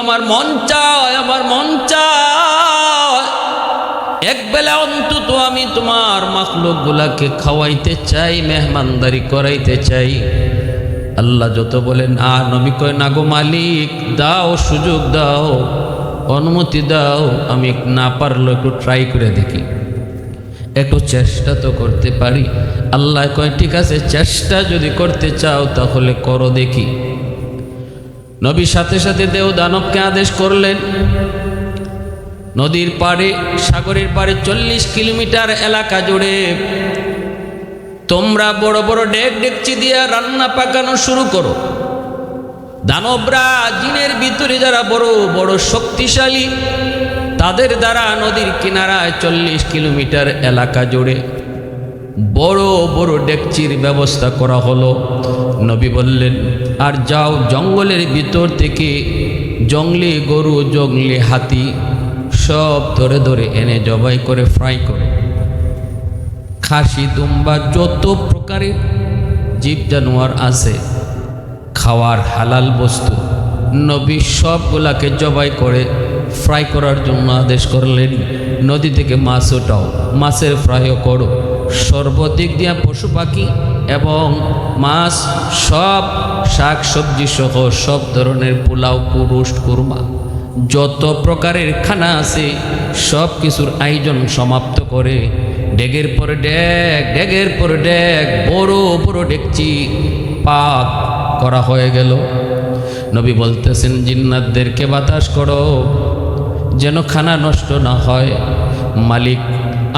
আমার মন চায়, আমার মন চায় একবেলা অন্তত আমি তোমার মাখলুকগুলাকে খাওয়াইতে চাই, মেহমানদারি করাইতে চাই। আল্লাহ যত বলেন নবী কয় না গো মালিক, দাও, সুযোগ দাও, অনুমতি দাও, আমি না পারলে একটু ট্রাই করে দেখি, একটু চেষ্টা তো করতে পারি। আল্লাহ কয় ঠিক আছে, চেষ্টা যদি করতে চাও তাহলে করো দেখি। নবী সাথে সাথে দেও দানবকে আদেশ করলেন, নদীর পাড়ে, সাগরের পাড়ে 40 কিলোমিটার এলাকা জুড়ে তোমরা বড় বড় ডেকচি দিয়ে রান্না পাকানো শুরু করো। দানবরা, জিনের ভিতরে যারা বড় বড় শক্তিশালী, তাদের দ্বারা নদীর কিনারায় 40 কিলোমিটার এলাকা জুড়ে বড় বড় ডেকচির ব্যবস্থা করা হলো। নবী বললেন, আর যাও জঙ্গলের ভিতর থেকে জঙ্গলি গরু, জঙ্গলি হাতি সব ধরে ধরে এনে জবাই করে ফ্রাই করো। খাসি, দুম্বা, যত প্রকারের জীব জানোয়ার আছে খাওয়ার হালাল বস্তু, নবী সবগুলাকে জবাই করে ফ্রাই করার জন্য আদেশ করলেন। নদী থেকে মাছ ওঠাও, মাছের ফ্রাইও করো। সর্বদিক দিয়া পশু পাখি এবং মাছ, সব শাক সবজি সহ সব ধরনের পোলাও, কুরুষ্ট, কুরমা, যত প্রকারের খানা আছে সব কিছুর আয়োজন সমাপ্ত করে ডেগের পর ডেগ, ডেগের পর ডেগ, বড় বড় ডেকচি পাক করা হয়ে গেল। নবী বলতেছেন, জিন্নাতদেরকে বাতাস করো যেন খানা নষ্ট না হয়। মালিক,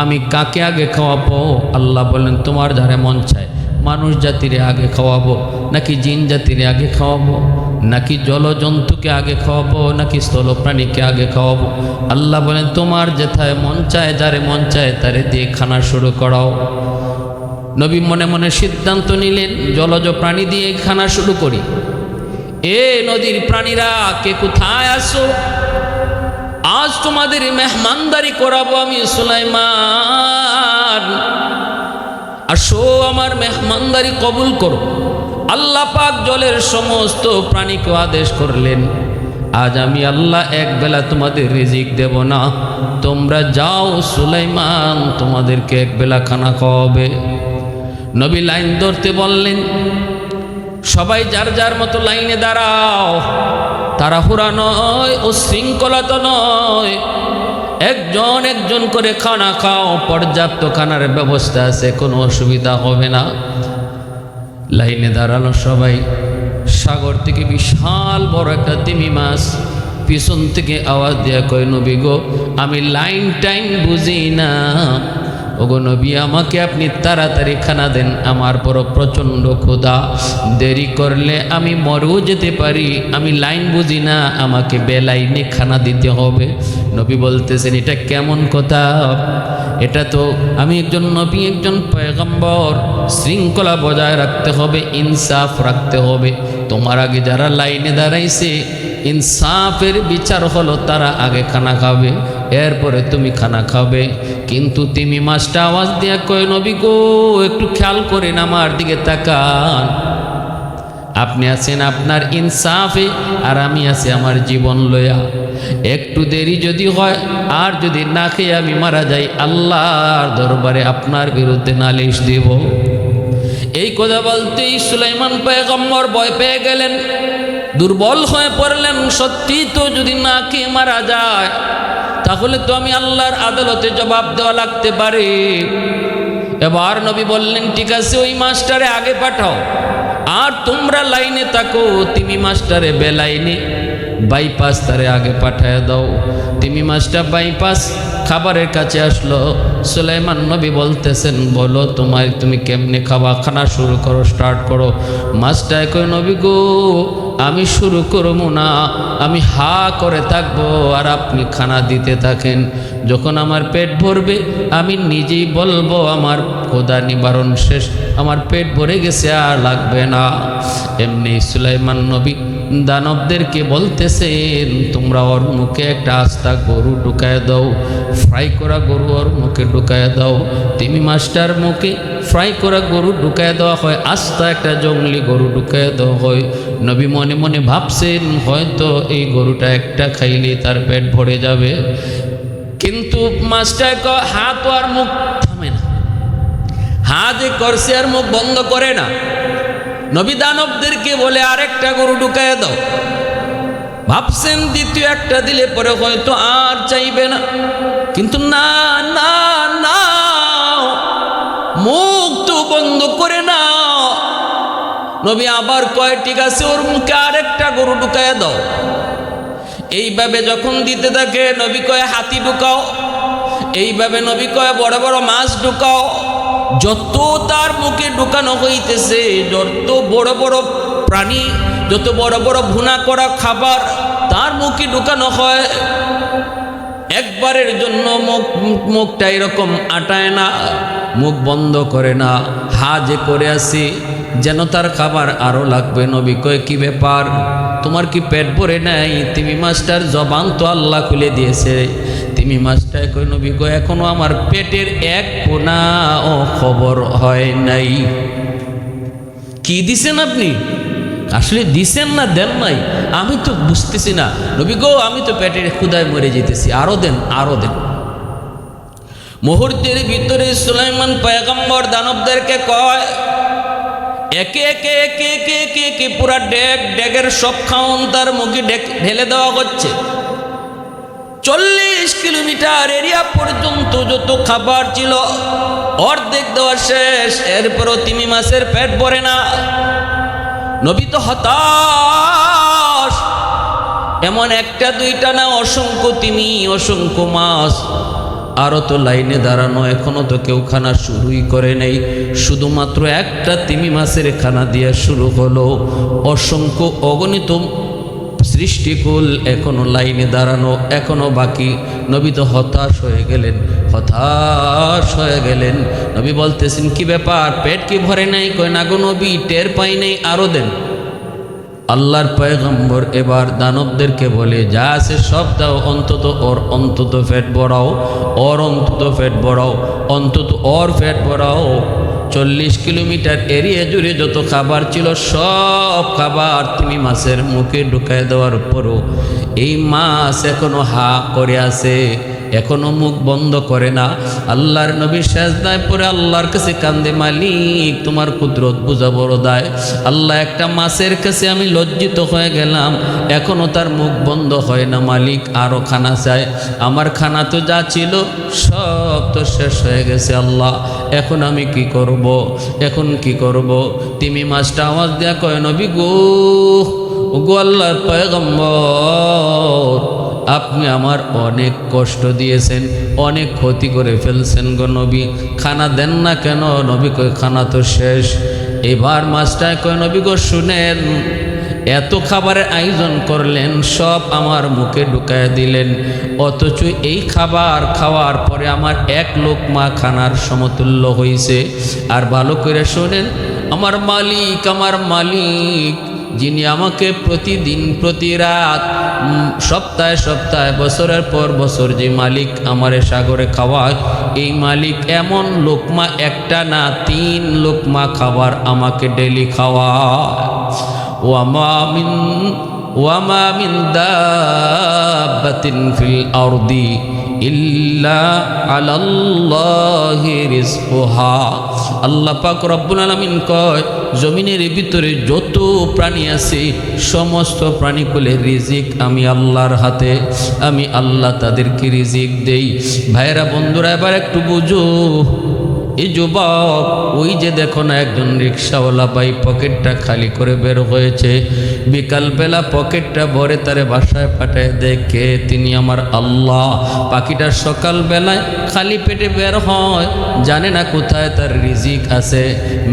আমি কাকে আগে খাওয়াবো? আল্লাহ বলেন, তোমার যারে মন চায়, মানুষ জাতিরে আগে খাওয়াবো নাকি জিন জাতিরে আগে খাওয়াবো, নাকি জলজন্তুকে আগে খাওয়াবো নাকি স্থলপ্রাণীকে আগে খাওয়াবো? আল্লাহ বলেন, তোমার যেথায় মন চায়, যারে মন চায় তারে দিয়ে খানা শুরু করাও। নবী মনে মনে সিদ্ধান্ত নিলেন, জলজ প্রাণী দিয়ে খানা শুরু করি। এ নদীর প্রাণীরা, কে কোথায় আসো? আজ তোমাদের মেহমানদারি করাবো আমি সুলাইমান, আসো আমার মেহমানদারি কবুল করো। আল্লাহ পাক জলের সমস্ত প্রাণীকে আদেশ করলেন, আজ আমি আল্লাহ একবেলা তোমাদের রিজিক দেব না, তোমরা যাও, সুলাইমান তোমাদেরকে একবেলা খানা খাওয়াবে। নবী লাইন ধরতে বললেন, সবাই যার যার মতো লাইনে দাঁড়াও, তাড়াহুড়া নয়, উশৃঙ্খলা তো নয়, একজন একজন করে খানা খাও, পর্যাপ্ত খানার ব্যবস্থা আছে, কোনো অসুবিধা হবে না। লাইনে দাঁড়ালো সবাই। সাগর থেকে বিশাল বড় একটা তিমি মাছ পিছন থেকে আওয়াজ দেয়া কয়, নবী গো, আমি লাইন টাইম বুঝি না, ওগো নবী, আমাকে আপনি তাড়াতাড়ি খানা দেন, আমার বড় প্রচণ্ড ক্ষুধা, দেরি করলে আমি মরেও যেতে পারি, আমি লাইন বুঝি না, আমাকে বেলাইনে খানা দিতে হবে। নবী বলতেছেন, এটা কেমন কথা? এটা তো আমি একজন নবী, একজন পয়গম্বর, শৃঙ্খলা বজায় রাখতে হবে, ইনসাফ রাখতে হবে। তোমার আগে যারা লাইনে দাঁড়াইছে, ইনসাফের বিচার হলো তারা আগে খানা খাবে, এরপরে তুমি খানা খাবে। কিন্তু তিমি মাছটা আওয়াজ দিয়া কয়, নবী গো, একটু খেয়াল করেন, আমার দিকে তাকান, আপনি আছেন আপনার ইনসাফে, আর আমি আছি আমার জীবন লয়া। একটু দেরি যদি হয় আর যদি না খেয়ে আমি মারা যাই, আল্লাহর দরবারে আপনার বিরুদ্ধে নালিশ দেব। এই কথা বলতেই সুলাইমান পয়গম্বর ভয় পেয়ে গেলেন, দুর্বল হয়ে পড়লেন। সত্যি তো যদি না খেয়ে মারা যায় তাহলে তো আমি আল্লাহর আদালতে জবাব দেওয়া লাগতে পারে। এবার নবী বললেন, ঠিক আছে, ওই মাস্টারে আগে পাঠাও, আর তোমরা লাইনে থাকো, তিমি মাস্টারে বেলাইনে বাইপাস তারে আগে পাঠায় দাও। তিমি মাছটা বাইপাস খাবারের কাছে আসলো। সুলাইমান নবী বলতেছেন, বলো তুমি কেমনে খাবা, খানা শুরু করো, স্টার্ট করো। মাছটা কয়, নবী গো, আমি শুরু করবো না, আমি হা করে থাকবো আর আপনি খানা দিতে থাকেন। যখন আমার পেট ভরবে আমি নিজেই বলবো আমার ক্ষুধা নিবারণ শেষ, আমার পেট ভরে গেছে, আর লাগবে না। এমনি সুলাইমান নবী দানবদেরকে বলতেছেন, তোমরা ওর মুখে একটা আস্তা গরু ঢুকায় দাও, ফ্রাই করা গরু ওর মুখে ঢুকায় দাও। তিমি মাছটার মুখে ফ্রাই করা গরু ঢুকায় দেওয়া হয়, আস্তা একটা জঙ্গলি গরু ঢুকায় দেওয়া হয়। নবী মনে মনে ভাবছেন হয়তো এই গরুটা একটা খাইলে তার পেট ভরে যাবে, কিন্তু মাছটা হাত আর মুখ থামে না, হাত করছে আর মুখ বন্ধ করে না। নবী দানবদেরকে বলে আরেকটা গরু ঢুকায় দাও। ভাবছেন দ্বিতীয় একটা দিলে পরে হয়তো আর চাইবে না, কিন্তু না না না, মুখ তো বন্ধ করে না। নবী আবার কয় ঠিক আছে, ওর মুখে আরেকটা গরু ঢুকায় দাও। এইভাবে যখন দিতে থাকে নবী কয় হাতি ঢুকাও, এইভাবে নবী কয় বড় বড় মাছ ঢুকাও। যত তার মুখে ঢুকানো হইতেছে, যত বড় বড় প্রাণী, যত বড় বড় ভুনা করা খাবার তার মুখে ঢুকানো হয়, একবারের জন্য মুখটা এরকম আটায় না, মুখ বন্ধ করে না, হা যে করে আসি যেন তার খাবার আরো লাগবে। নবী কয় কি ব্যাপার, তোমার কি পেট ভরে নাই? তিমি মাছটার জবান তো আল্লাহ খুলে দিয়েছে। তিমি মাছটায় কয় নবী কয় এখনো আমার পেটের এক কোনা ও খবর হয় নাই। কি দিছেন আপনি? আসলে দিছেন না দেন নাই আমি তো বুঝতেছি না। নবী গো আমি তো পেটের ক্ষুধায় মরে যেতেছি, আরো দেন আরো দেন। মুহূর্তের ভিতরে সুলাইমান পয়গম্বর দানবদেরকে কয় একে একে একে একে একে একে পুরা ডেগের সব খাওন তার মুখে ঢেলে দেওয়া হচ্ছে। 40 কিলোমিটার এরিয়া পর্যন্ত যত খাবার ছিল অর্ধেক দেওয়া শেষ, এরপরও তিমি মাছের পেট ভরে না। নবী তো হতাশ, এমন একটা দুইটা না, অসংখ্য তিমি, অসংখ্য মাছ, আরও তো লাইনে দাঁড়ানো, এখনো তো কেউ খানা শুরুই করে নেই। শুধুমাত্র একটা তিমি মাছের খানা দিয়ে শুরু হলো, অসংখ্য অগণিত সৃষ্টিকুল এখনো লাইনে দাঁড়ানো, এখনো বাকি। নবী তো হতাশ হয়ে গেলেন, হতাশ হয়ে গেলেন। নবী বলতেছেন কি ব্যাপার, পেট কি ভরে নাই? কয় না গো নবী, টের পাই নাই, আরো দেন। আল্লাহর পয়গম্বর এবার দানবদেরকে বলে যা আছে সব দাও, অন্তত ওর অন্তত পেট ভরাও, ওর অন্তত পেট ভরাও, অন্তত ওর পেট ভরাও। 40 কিলোমিটার এরিয়া জুড়ে যত খাবার ছিল সব খাবার তিমি মাছের মুখে ঢুকায় দেওয়ার পরও এই মাছ এখনো হা করে আছে, এখনো মুখ বন্ধ করে না। আল্লাহর নবী সেজদায় পড়ে আল্লাহর কাছে কান্দে, মালিক তোমার কুদরত বুঝা বড় দায়। আল্লাহ একটা মাছের কাছে আমি লজ্জিত হয়ে গেলাম, এখনো তার মুখ বন্ধ হয় না। মালিক আরো খানা চায়, আমার খানা তো যা ছিল সব তো শেষ হয়ে গেছে। আল্লাহ এখন আমি কি করব, এখন কি করব? তিমি মাছটা আওয়াজ দেয়া কয় নবী গো, গো আল্লাহর পয়গম্বর, আপনি আমার অনেক কষ্ট দিয়েছেন, অনেক ক্ষতি করে ফেলছেন গো নবী, খানা দেন না কেন? নবী কয় খানা তো শেষ। এবার মাছটায় কয় নবী গো শুনেন, এত খাবারের আয়োজন করলেন, সব আমার মুখে ঢুকায় দিলেন, অথচ এই খাবার খাওয়ার পরে আমার এক লোকমা খানার সমতুল্য হয়েছে। আর ভালো করে শোনেন, আমার মালিক, আমার মালিক যিনি আমাকে প্রতিদিন প্রতি রাত সপ্তাহে সপ্তাহে বছরের পর বছর যে মালিক আমারে সাগরে খাওয়ায়, এই মালিক এমন লোকমা একটা না 3 লোকমা খাবার আমাকে ডেলি খাওয়ায়। ওয়ামা মিন দাব্বাতিন ফিল আরদি ইল্লা আলাল্লাহি রিজকুহা। আল্লাহ পাক রব্বুল আলামিন কয়, জমিনের ভিতরে যত প্রাণী আছে সমস্ত প্রাণীকুলের রিজিক আমি আল্লাহর হাতে, আমি আল্লাহ তাদেরকে রিজিক দেই। ভাইরা বন্ধুরা এবার একটু বুঝো, এই যুবক ওই যে দেখো না একজন রিক্সাওয়ালা ভাই পকেটটা খালি করে বের হয়েছে, বিকালবেলা পকেটটা ভরে তারে বাসায় পাঠায় দেখে, তিনি আমার আল্লাহ। পাখিটা সকালবেলায় খালি পেটে বের হয়, জানে না কোথায় তার রিজিক আছে।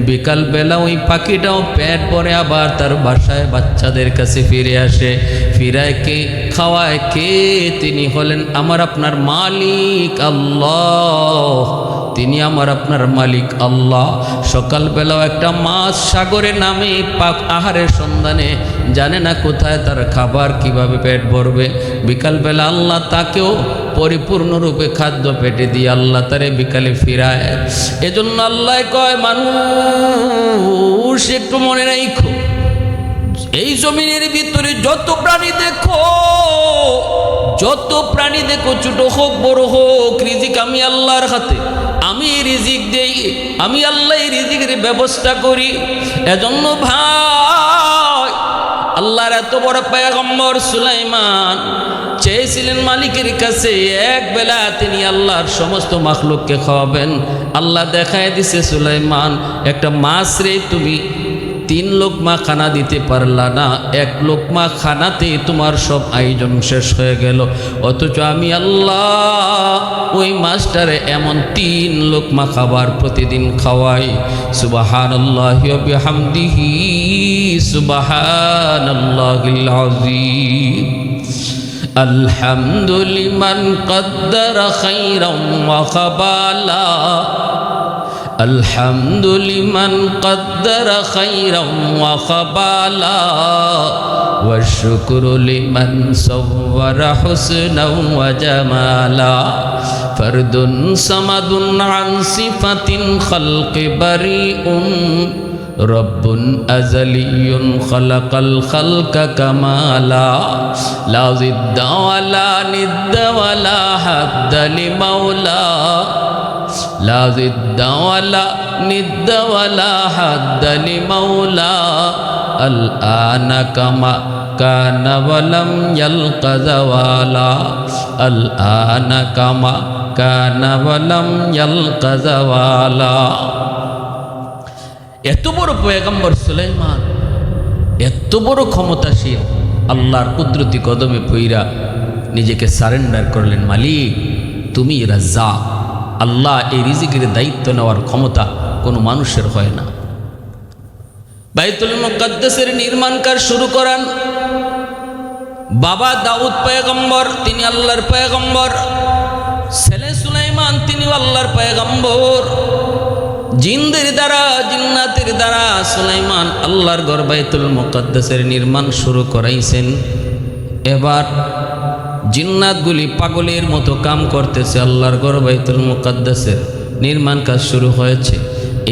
বিকালবেলা ওই পাখিটাও পেট ভরে আবার তার বাসায় বাচ্চাদের কাছে ফিরে আসে। ফিরায় কে, খাওয়ায় কে? তিনি হলেন আমার আপনার মালিক আল্লাহ, তিনি আমার আপনার মালিক আল্লাহ। সকালবেলাও একটা মাছ সাগরে নামে পাক আহারের সন্ধানে জানে না কোথায় তার খাবার কিভাবে পেট ভরবে। বিকালবেলা আল্লাহ তাকেও পরিপূর্ণরূপে খাদ্য পেটে দিয়ে আল্লাহ তারে বিকালে ফিরায়। এজন্য আল্লাহ কয় মানুষ একটু মনে রাখো, এই জমিনের ভিতরে যত প্রাণী দেখো, ছোট হোক বড় হোক, রিজিক আমি আল্লাহর হাতে, আমি রিজিক দেই, আমি আল্লাহ রিজিকের ব্যবস্থা করি। এজন্য ভাই, আল্লাহর এত বড় পয়গম্বর সুলাইমান চেয়েছিলেন মালিকের কাছে এক বেলা তিনি আল্লাহর সমস্ত মাখলুককে খাওয়াবেন। আল্লাহ দেখায় দিছে, সুলাইমান একটা মাছ রে তুমি 3 লোকমা খানা দিতে পারলা না, 1 লোকমা খানাতে তোমার সব আয়োজন শেষ হয়ে গেল। অথচ আমি আল্লাহ ওই মাছটারে এমন 3 লোকমা খাবার প্রতিদিন খাওয়াই। সুবহানাল্লাহি ওয়া বিহামদিহি সুবহানাল্লাহিল আযীম। আলহামদুলিমান কদ্দারা খাইরাম ওয়া খাবালা, আলহামদুলিমান কদ্দারা খাইরাম ওয়া খাবালা, ওয়া শুকরু লিমান সাওয়ারা হুসনাও ওয়া জামালা, ফারদুন সামাদুন আন সিফাতিন খালকি বারিউন, রব্বুন আযালিয়ুন খালাকাল খালকা কামালা, লা জিদ্দা ওয়ালা নিদ্দা ওয়ালা হাদ্দা লিমাওলা, লা জিদ্দা ওয়ালা নিদ্দা ওয়ালা হাদ্দা লিমাওলা, আল আনা কামা কানা ওয়ালাম ইয়ালকা যাওয়ালা, আল আনা কামা কানা ওয়ালাম ইয়ালকা যাওয়ালা। এত বড় পয়গম্বর সুলাইমান, এত বড় ক্ষমতাশীল, আল্লাহর কুদরতি কদমে পইরা নিজেকে সারেন্ডার করলেন। মালিক তুমি রাজ্জাক, আল্লাহ এই রিজিকের দায়িত্ব নেওয়ার ক্ষমতা কোনো মানুষের হয় না। বাইতুল মুকাদ্দাসের নির্মাণ কাজ শুরু করান বাবা দাউদ পয়গম্বর, তিনি আল্লাহর পয়গম্বর। ছেলে সুলাইমান, তিনি আল্লাহর পয়গম্বর। জিনদের দ্বারা, জিন্নাতের দ্বারা সুলাইমান আল্লাহর ঘর বাইতুল মুকাদ্দাসের নির্মাণ শুরু করাইছেন। এবার জিন্নাতগুলি পাগলের মতো কাম করতেছে, আল্লাহর ঘর বাইতুল মুকাদ্দাসের নির্মাণ কাজ শুরু হয়েছে।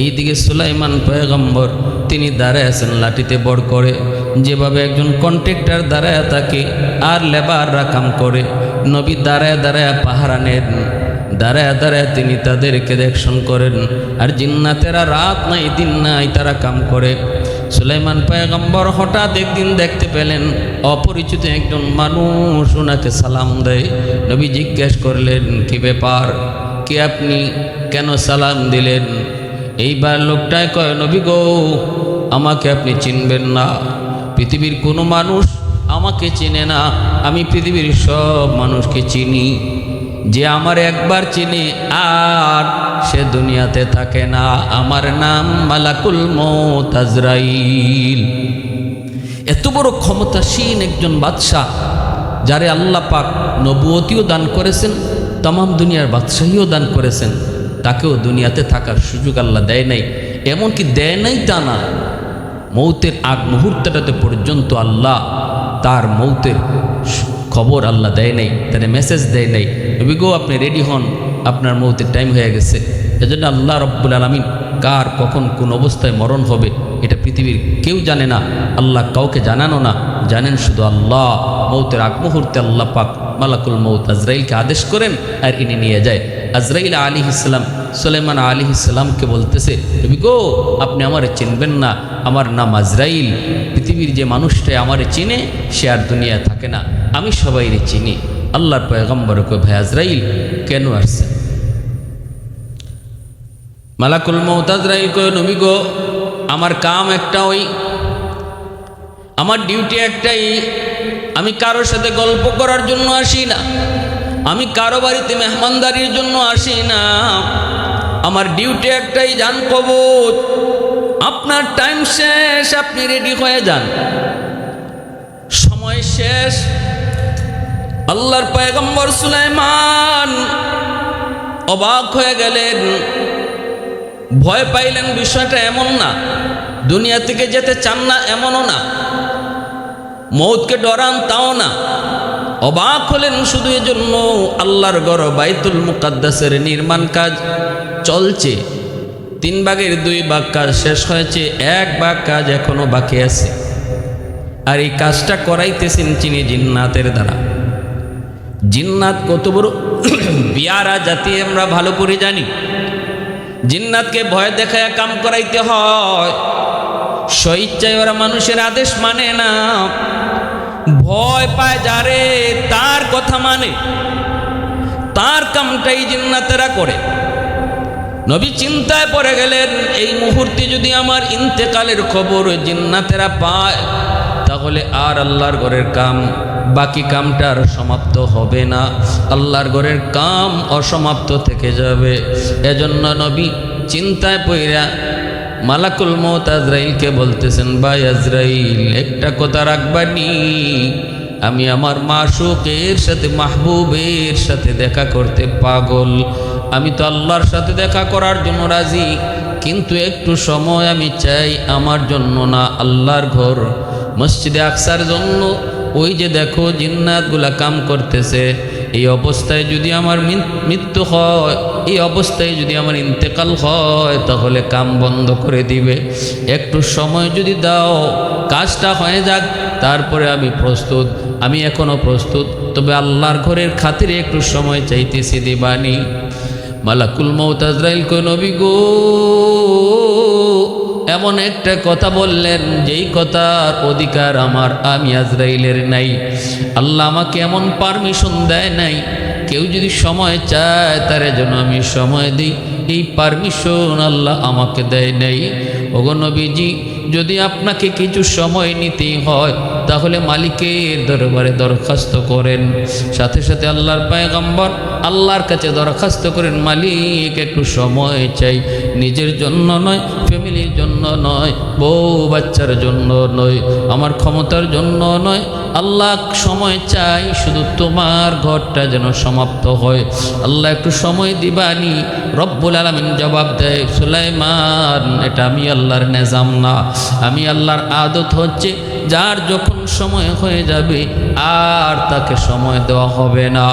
এইদিকে সুলাইমান পয়গম্বর তিনি দাঁড়ায় আছেন লাঠিতে বড় করে, যেভাবে একজন কন্ট্রাক্টর দাঁড়ায় থাকে আর লেবাররা কাম করে, নবী দাঁড়ায় দাঁড়ায় পাহারা নেন, দাঁড়ায় দাঁড়ায় তিনি তাদেরকে দেখশন করেন। আর জিন্নাতেরা রাত নাই দিন নাই তারা কাম করে। সুলাইমান পয়গম্বর হঠাৎ একদিন দেখতে পেলেন অপরিচিত একজন মানুষ ওনাকে সালাম দেয়। নবী জিজ্ঞেস করলেন, কি ব্যাপার, কে আপনি, কেন সালাম দিলেন? এইবার লোকটায় কয়, নবী গো, আমাকে আপনি চিনবেন না, পৃথিবীর কোনো মানুষ আমাকে চিনে না, আমি পৃথিবীর সব মানুষকে চিনি। যে আমার একবার চিনি আর সে দুনিয়াতে থাকে না, আমার নাম মালাকুল মউত আজরাইল। এত বড় ক্ষমতাসীন একজন বাদশাহ, যারে আল্লাহ পাক নবুয়তিও দান করেছেন, তামাম দুনিয়ার বাদশাহীও দান করেছেন, তাকেও দুনিয়াতে থাকার সুযোগ আল্লাহ দেয় নাই। এমনকি দেয় নাই তা না, মৌতের আগ মুহূর্তটাতে পর্যন্ত আল্লাহ তার মৌতের খবর আল্লাহ দেয় নাই, তার মেসেজ দেয় নাই, নবী গো আপনি রেডি হন, আপনার মৌতের টাইম হয়ে গেছে। এজন্য আল্লাহ রব্বুল আলামিন কার কখন কোন অবস্থায় মরণ হবে এটা পৃথিবীর কেউ জানে না, আল্লাহ কাউকে জানানো না, জানেন শুধু আল্লাহ। মৌতের আগ মুহূর্তে আল্লাহ পাক মালাকুল মউত আজরাইলকে আদেশ করেন আর ইনি নিয়ে যায়। আজরাইল আলাইহিস সালাম সুলাইমান আলাইহিস সালামকে বলতেছে, নবী গো আপনি আমারে চিনবেন না, আমার নাম আজরাইল, পৃথিবীর যে মানুষটাই আমারে চিনে সে আর দুনিয়ায় থাকে না, আমি সবাইরে চিনি। আল্লাহর পয়গম্বর কয়, ভাই আজরাইল কেন আসছে? মালাকুল মউত আজরাইল কয়, নবী গো আমার কাম একটা, ওই আমার ডিউটি একটাই, আমি কারোর সাথে গল্প করার জন্য আসি না, আমি কারো বাড়িতে মেহমানদারির জন্য আসি না, আমার ডিউটি একটাই, জান কবজ। আপনার টাইম শেষ, আপনি রেডি হয়ে যান, সময় শেষ। আল্লাহর পয়গম্বর সুলাইমান অবাক হয়ে গেলেন, ভয় পাইলেন। বিষয়টা এমন না দুনিয়া থেকে যেতে চান না এমনও না, মৌতকে ডরান তাও না, অবাক হলেন শুধু এজন্য আল্লাহর ঘর বাইতুল মুকাদ্দাসের নির্মাণ কাজ চলছে। 3 ভাগের 2 ভাগ কাজ শেষ হয়েছে, 1 ভাগ কাজ এখনো বাকি আছে। আর এই কাজটা করাইতেছেন চিনি জিন্নাতের দ্বারা। জিন্নাত কত বড় বিয়ারা জাতি আমরা ভালো করে জানি। জিন্নাতকে ভয় দেখায় কাম করাইতে হয়, স্বইচ্ছায় ওরা মানুষের আদেশ মানে না, ভয় পায় যারে তার কথা মানে, তার কামটাই জিন্নাতেরা করে। নবী চিন্তায় পড়ে গেলেন, এই মুহূর্তে যদি আমার ইন্তেকালের খবর জিন্নাতেরা পায় তাহলে আর আল্লাহর ঘরের কাম, বাকি কামটার সমাপ্ত হবে না, আল্লাহর ঘরের কাম অসমাপ্ত থেকে যাবে। এজন্য নবী চিন্তায় পড়া মালাকুল মউত আজরাইলকে বলতেছেন, ভাই আজরাইল, একটা কথা রাখবানি, আমি আমার মাশুকের সাথে, মাহবুবের সাথে দেখা করতে পাগল। আমি তো আল্লাহর সাথে দেখা করার জন্য রাজি, কিন্তু একটু সময় আমি চাই, আমার জন্য না, আল্লাহর ঘর মসজিদে আকসার জন্য। ওই যে দেখো জিন্নাতগুলা কাম করতেছে, এই অবস্থায় যদি আমার মৃত্যু হয়, এই অবস্থায় যদি আমার ইন্তেকাল হয়, তাহলে কাম বন্ধ করে দিবে। একটু সময় যদি দাও, কাজটা হয়ে যাক, তারপরে আমি প্রস্তুত। আমি এখনো প্রস্তুত, তবে আল্লাহর ঘরের খাতিরে একটু সময় চাইতেছি, দিবানি। মালাকুল মউত আজরাইল কই, নবী গো, এমন একটা কথা বললেন যেই কথার অধিকার আমার, আমি আজরাইলের নাই। আল্লাহ আমাকে এমন পারমিশন দেয় নাই, কেউ যদি সময় চায় তার জন্য আমি সময় দিই, এই পারমিশন আল্লাহ আমাকে দেয় নাই। ওগো নবীজি, যদি আপনাকে কিছু সময় নিতেই হয় তাহলে মালিকের দরবারে দরখাস্ত করেন। সাথে সাথে আল্লাহর পয়গম্বর আল্লাহর কাছে দরখাস্ত করেন, মালিক একটু সময় চাই, নিজের জন্য নয়, ফ্যামিলির জন্য নয়, বউ বাচ্চার জন্য নয়, আমার ক্ষমতার জন্য নয়, আল্লাহ সময় চাই, শুধু তোমার ঘরটা যেন সমাপ্ত হয়। আল্লাহ একটু সময় দিবানি। রব্বুল আলামিন জবাব দেয়, সুলাইমান, এটা আমি আল্লাহর নিজাম না, আমি আল্লাহর আদত হচ্ছে, যার যখন সময় হয়ে যাবে আর তাকে সময় দেওয়া হবে না।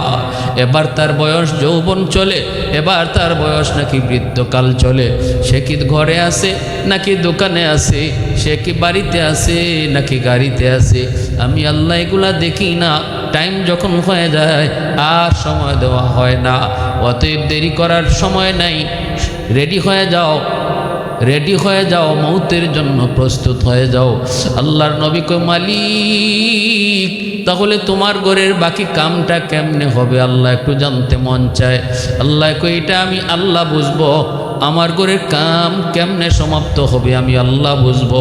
এবার তার বয়স যৌবন চলে, এবার তার বয়স নাকি বৃদ্ধকাল চলে। সে কি ঘরে আছে নাকি দোকানে আছে, সে কি বাড়িতে আছে নাকি গাড়িতে আছে, আমি আল্লাহ এগুলা দেখি না। টাইম যখন হয়ে যায় আর সময় দেওয়া হয় না। অতএব দেরি করার সময় নাই, রেডি হয়ে যাও, রেডি হয়ে যাও, মৌতের জন্য প্রস্তুত হয়ে যাও। আল্লাহর নবী কই, মালিক, তাহলে তোমার ঘরের বাকি কামটা কেমনে হবে আল্লাহ একটু জানতে মন চায়। আল্লাহ কই, এটা আমি আল্লাহ বুঝবো, আমার ঘরের কাম কেমনে সমাপ্ত হবে আমি আল্লাহ বুঝবো।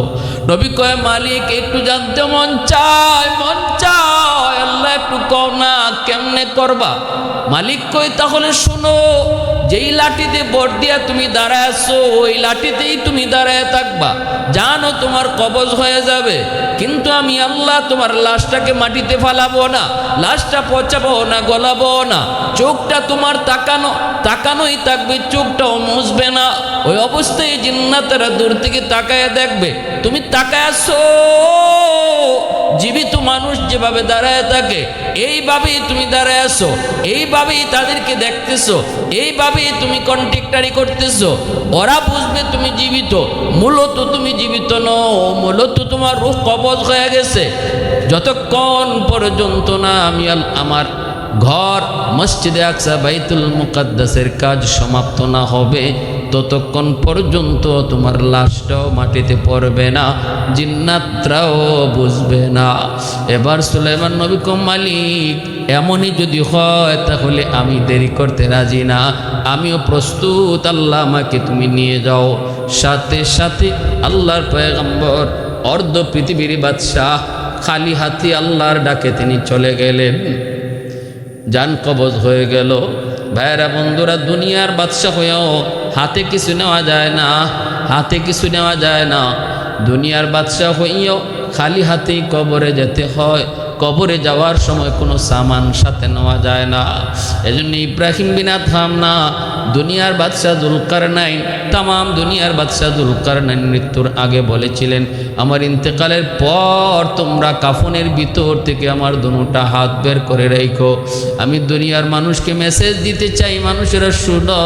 নবী কয়, মালিক একটু জানতে মন চায়, মন চায়, আল্লাহ একটু কও না কেমনে করবা। মালিক কই, তাহলে শুনো, যেই লাঠিতে বট দিয়া তুমি দাঁড়ায় আছো, ওই লাঠিতেই তুমি দাঁড়ায় থাকবা, জানো তোমার কবজ হয়ে যাবে, কিন্তু আমি আল্লাহ তোমার লাশটাকে মাটিতে ফালাবো না, লাশটা পচাবো না, গলাবো না, চোখটা তোমার তাকানোই থাকবে, চোখটাও মুছবে না। ওই অবস্থায় জিন্নাতেরা দূর থেকে তাকায় দেখবে তুমি তাকায় আছো। জীবিত মানুষ যেভাবে দাঁড়ায় থাকে এইভাবেই তুমি দাঁড়ায় আছো, এইভাবেই তাদেরকে দেখতেছো, এইভাবেই তুমি কন্ট্রাক্টারি করতেছো। ওরা বুঝবে তুমি জীবিত, মূলত তুমি জীবিত নও, মূলত তোমার রূহ কবজ হয়ে গেছে। যতক্ষণ পর্যন্ত না আমি আমার ঘর মসজিদে আকসা বাইতুল মুকাদ্দাসের কাজ সমাপ্ত না হবে, ততক্ষণ পর্যন্ত তোমার লাশটাও মাটিতে পড়বে না, জিন্নাতরাও বুঝবে না। এবার সুলাইমান নবী কম, মালিক, এমনই যদি হয় তাহলে আমি দেরি করতে রাজি না, আমিও প্রস্তুত, আল্লাহ আমাকে তুমি নিয়ে যাও। সাথে সাথে আল্লাহর পয়গম্বর অর্ধ পৃথিবীর বাদশাহ খালি হাতে আল্লাহর ডাকে তিনি চলে গেলেন, জান কবজ হয়ে গেল। ভাইরা বন্ধুরা, দুনিয়ার বাদশা হয়েও হাতে কিছু নেওয়া যায় না, হাতে কিছু নেওয়া যায় না। দুনিয়ার বাদশা হইও খালি হাতেই কবরে যেতে হয়। কবরে যাওয়ার সময় কোনো সামান সাথে নেওয়া যায় না। এজন্য ইব্রাহিম বিন আদহাম না, দুনিয়ার বাদশাহ যুলকারনাইন, তামাম দুনিয়ার বাদশাহ যুলকারনাইন মৃত্যুর আগে বলেছিলেন, আমার ইন্তেকালের পর তোমরা কাফনের ভিতর থেকে আমার দুটা হাত বের করে রেখো। আমি দুনিয়ার মানুষকে মেসেজ দিতে চাই, মানুষেরা শুনো,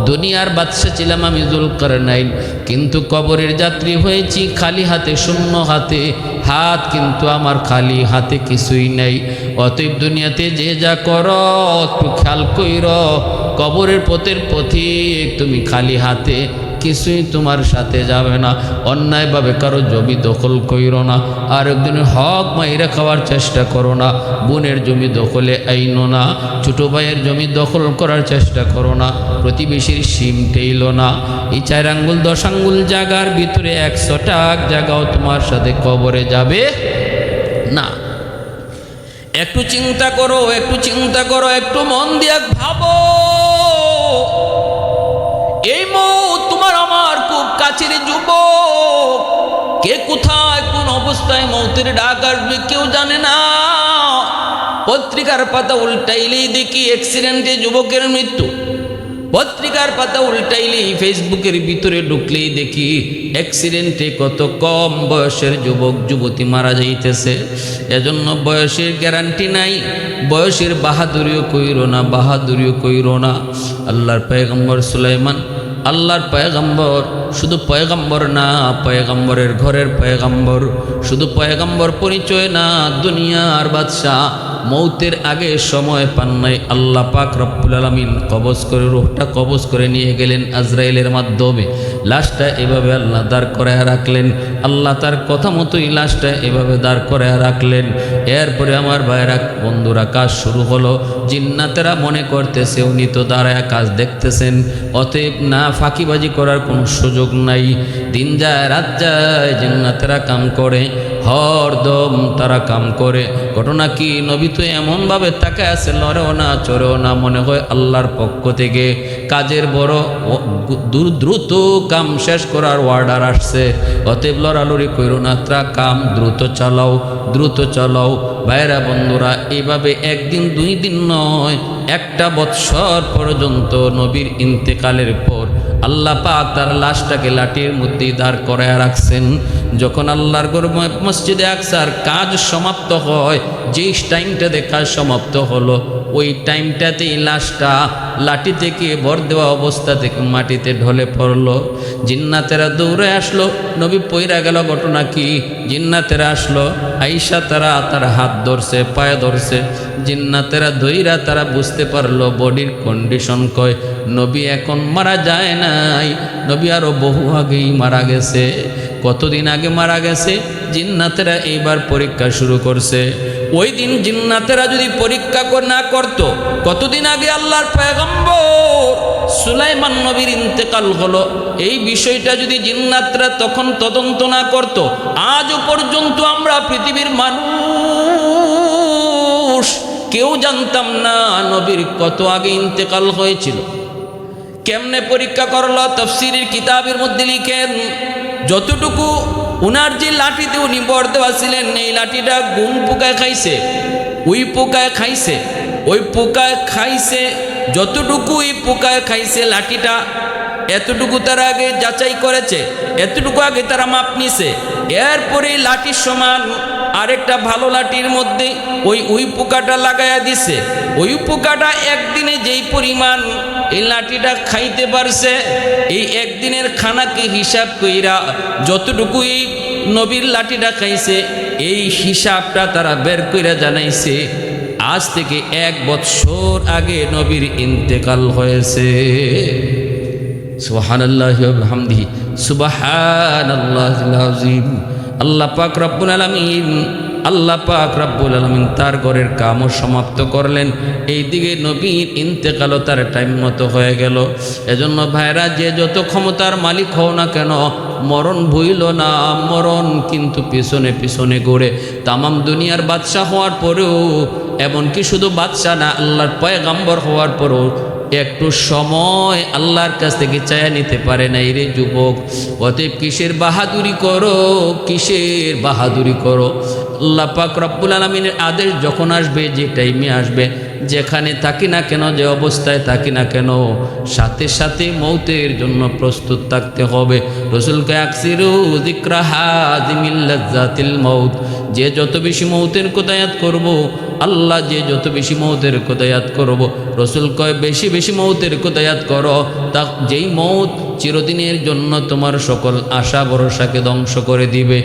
দুনিয়ার বাদশা ছিলাম আমি যুলকারনাইন, কিন্তু কবরের যাত্রী হয়েছি খালি হাতে, শূন্য হাতে। হাত কিন্তু আমার খালি হাতে কিছুই নেই। অতএব দুনিয়াতে যে যা করো একটু খেয়াল কইর, কবরের পথের পথিক তুমি খালি হাতে, কিছুই তোমার সাথে যাবে না। অন্যায়ভাবে কারো জমি দখল কইরো না, আর একদিনের হক মাইরা খাওয়ার চেষ্টা করো না, বোনের জমি দখলে আইনো না, ছোটো ভাইয়ের জমি দখল করার চেষ্টা করো না, প্রতিবেশীর সিম টেইলো না। এই 4 আঙ্গুল 10 আঙ্গুল জায়গার ভিতরে 100টা জায়গাও তোমার সাথে কবরে যাবে না। একটু চিন্তা করো, একটু চিন্তা করো, একটু মন দিয়া ভাবো, এই মৌত তোমার আমার খুব কাছের যুবক, কে কোথায় কোন অবস্থায় মৌতের ডাক আসবে কেউ জানে না। পত্রিকার পাতা উল্টাইলেই দেখি অ্যাক্সিডেন্টে যুবকের মৃত্যু, পত্রিকার পাতা উল্টাইলেই ফেসবুকের ভিতরে ঢুকলেই দেখি অ্যাক্সিডেন্টে কত কম বয়সের যুবক যুবতী মারা যাইতেছে। এজন্য বয়সের গ্যারান্টি নাই, বয়সের বাহাদুরিও কইরো না, বাহাদুরিও কইরো না। আল্লাহর পয়গম্বর সুলাইমান, আল্লাহর পয়গম্বর, শুধু পয়গম্বর না, পয়গম্বরের ঘরের পয়গম্বর, শুধু পয়গম্বর পরিচয় না, দুনিয়ার বাদশাহ, মৌতের আগে সময় পান নাই, আল্লাহ পাক রব্বুল আলামিন কবজ করে, রূহটা কবজ করে নিয়ে গেলেন আজরাইলের মাধ্যমে। লাশটা এভাবে আল্লাহ দাঁড় করায় রাখলেন, আল্লাহ তার কথা মতোই লাশটা এভাবে দাঁড় করায় রাখলেন। এরপরে আমার ভাইরা বন্ধুরা কাজ শুরু হলো। জিন্নাতেরা মনে করতেছে উনি তো দাঁড়ায় কাজ দেখতেছেন, অতএব না ফাঁকিবাজি করার কোনো সুযোগ নাই। দিন যায় রাত যায়, জিন্নাতেরা কাম করে, হরদম তারা কাম করে। ঘটনা কি, নবী তো এমনভাবে তাকায় আছে, লড়েও না চড়েও না, মনে হয় আল্লাহর পক্ষ থেকে কাজের বড় দ্রুত কাম শেষ করার অর্ডার আসছে। অতএব লড়ালড়ি কইরো না, তা কাম দ্রুত চালাও, দ্রুত চালাও। ভাইরা বন্ধুরা, এইভাবে একদিন 2 দিন নয়, 1টা বৎসর পর্যন্ত নবীর ইন্তেকালের পর আল্লাহ পাক তার লাশটাকে লাঠির মধ্যে দাঁড় করায় রাখছেন। যখন আল্লাহর ঘর মসজিদে আকসার কাজ সমাপ্ত হয়, যেই টাইমটাতে কাজ সমাপ্ত হলো, ওই টাইমটাতেই লাশটা লাঠি থেকে ভর দেওয়া অবস্থা থেকে মাটিতে ঢলে পড়লো। জিন্নাতেরা দৌড়ে আসলো, নবী পইরা গেল। ঘটনা কি, জিন্নাতেরা আসলো, আইসা তারা তার হাত ধরছে, পায়ে ধরছে। জিন্নাতেরা ধইরা তারা বুঝতে পারলো বডির কন্ডিশন কয়, নবী এখন মারা যায় নাই, নবী আরও বহু আগেই মারা গেছে। কতদিন আগে মারা গেছে? জিন্নাতেরা এইবার পরীক্ষা শুরু করছে। ওই দিন জিন্নাতেরা যদি পরীক্ষা না করত, কতদিন আগে আল্লাহর পয়গম্বর সুলাইমান নবীর ইন্তেকাল হলো, এই বিষয়টা যদি জিন্নাতরা তখন তদন্ত না করত, আজও পর্যন্ত আমরা পৃথিবীর মানুষ কেউ জানতাম না নবীর কত আগে ইন্তেকাল হয়েছিল। কেমনে পরীক্ষা করলো? তাফসীরের কিতাবের মধ্যে লিখেন, যতটুকু উনার যে লাঠিতে উনি বর দেওয়া ছিলেন, এই লাঠিটা গুম পোকায় খাইছে, ওই পোকায় খাইছে, ওই পোকায় খাইছে, যতটুকু ওই পোকায় খাইছে লাঠিটা, এতটুকু তারা আগে যাচাই করেছে, এতটুকু আগে তারা মাপ নিছে। এরপরে লাঠির সমান আরেকটা ভালো লাঠির মধ্যে ওই পোকাটা লাগাইয়া দিছে। ওই পোকাটা একদিনে যেই পরিমাণ এই লাঠিটা খাইতে পারছে, এই একদিনের খানাকে হিসাব কইরা যতটুকু এই নবীর লাঠিটা খাইছে, এই হিসাবটা তারা বের কইরা জানাইছে আজ থেকে 1 বৎসর আগে নবীর ইন্তেকাল হয়েছে। সুবহানাল্লাহি ওয়া বিহামদিহি, সুবহানাল্লাহিল আযীম। আল্লাহ পাক রব্বুল আলামিন, আল্লাহ পাক রব্বুল আলামিন তার ঘরের কামও সমাপ্ত করলেন। এইদিকে নবীর ইন্তেকালও তার টাইম মতো হয়ে গেল। এজন্য ভাইরা, যে যত ক্ষমতার মালিক হও না কেন, মরণ ভুইল না। মরণ কিন্তু পিছনে পিছনে ঘুরে। তামাম দুনিয়ার বাদশাহ হওয়ার পরেও, এমনকি শুধু বাদশাহ না, আল্লাহর পয়গম্বর হওয়ার পরেও একটু সময় আল্লাহর কাছ থেকে চায়া নিতে পারে নাই রে যুবক। অতএব কিসের বাহাদুরি করো, কিসের বাহাদুরি করো? আল্লাহ পাক রব্বুল আলামিনের আদেশ যখন আসবে, যে টাইমে আসবে, যেখানে থাকি না কেন, যে অবস্থায় থাকি না কেন, সাথে সাথে মৌতের জন্য প্রস্তুত থাকতে হবে। রাসূলকে আকসিরু যিকরা হাযিমিল লাজ্জাতিল মউত, যে যত বেশি মৌতের কথা ইয়াদ করব, আল্লাহ যে যত বেশি মৌতের কথা ইয়াদ করব, রাসূল কয় বেশি বেশি মৌতের কথা ইয়াদ করো, তা যেই মৌত চিরদিনের জন্য তোমার সকল আশা ভরসাকে ধ্বংস করে দিবে।